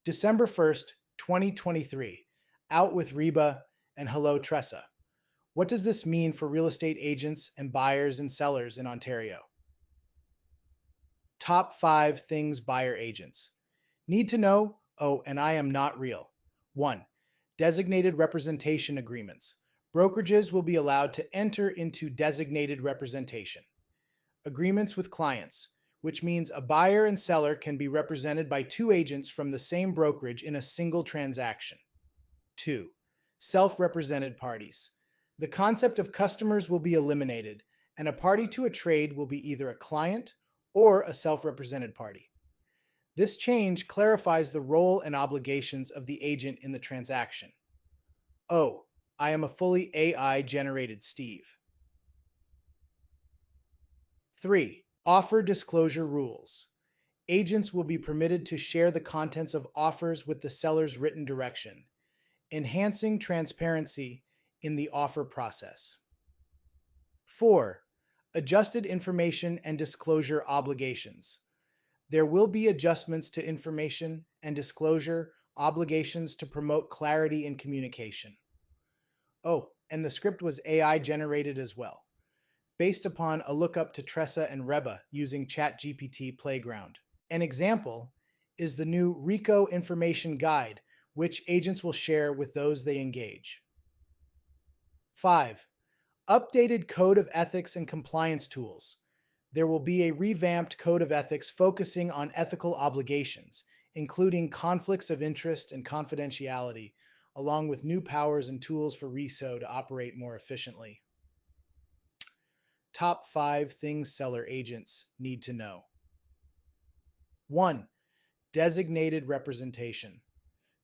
December 1st, 2023. Out with Reba and hello, TRESA. What does this mean for real estate agents and buyers and sellers in Ontario? Top 5 things buyer agents need to know. Oh, and I am not real. 1. Designated representation agreements. Brokerages will be allowed to enter into designated representation. Agreements with clients, which means a buyer and seller can be represented by two agents from the same brokerage in a single transaction. 2. Self-represented parties. The concept of customers will be eliminated, and a party to a trade will be either a client or a self-represented party. This change clarifies the role and obligations of the agent in the transaction. Oh, I am a fully AI-generated Steve. 3. Offer disclosure rules. Agents will be permitted to share the contents of offers with the seller's written direction, enhancing transparency in the offer process. 4. Adjusted information and disclosure obligations. There will be adjustments to information and disclosure obligations to promote clarity in communication. Oh, and the script was AI generated as well, based upon a lookup to TRESA and Reba using ChatGPT Playground. An example is the new RICO information guide, which agents will share with those they engage. 5. Updated Code of Ethics and Compliance Tools. There will be a revamped Code of Ethics focusing on ethical obligations, including conflicts of interest and confidentiality, along with new powers and tools for RISO to operate more efficiently. Top 5 things seller agents need to know. 1. Designated representation.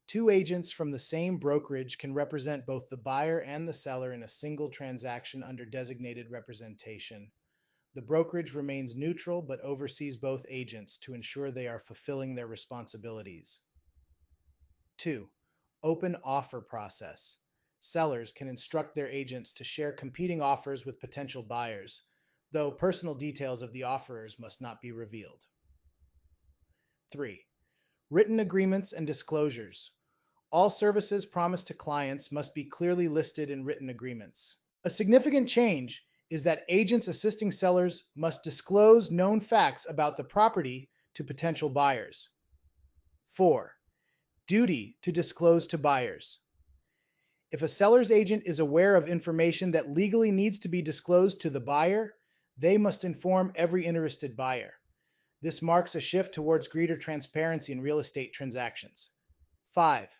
Two agents from the same brokerage can represent both the buyer and the seller in a single transaction under designated representation. The brokerage remains neutral but oversees both agents to ensure they are fulfilling their responsibilities. 2. Open offer process. Sellers can instruct their agents to share competing offers with potential buyers, though personal details of the offerers must not be revealed. 3. Written agreements and disclosures. All services promised to clients must be clearly listed in written agreements. A significant change is that agents assisting sellers must disclose known facts about the property to potential buyers. 4. Duty to disclose to buyers. If a seller's agent is aware of information that legally needs to be disclosed to the buyer, they must inform every interested buyer. This marks a shift towards greater transparency in real estate transactions. 5.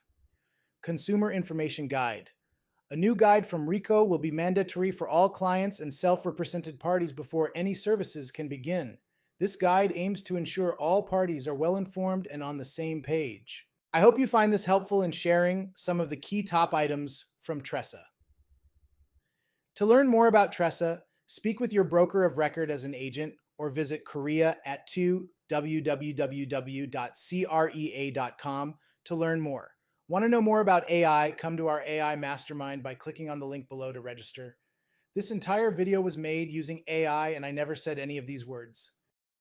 Consumer Information Guide. A new guide from RICO will be mandatory for all clients and self-represented parties before any services can begin. This guide aims to ensure all parties are well informed and on the same page. I hope you find this helpful in sharing some of the key top items from TRESA. To learn more about TRESA, speak with your broker of record as an agent or visit Korea at 2www.crea.com to learn more. Want to know more about AI? Come to our AI Mastermind by clicking on the link below to register. This entire video was made using AI and I never said any of these words.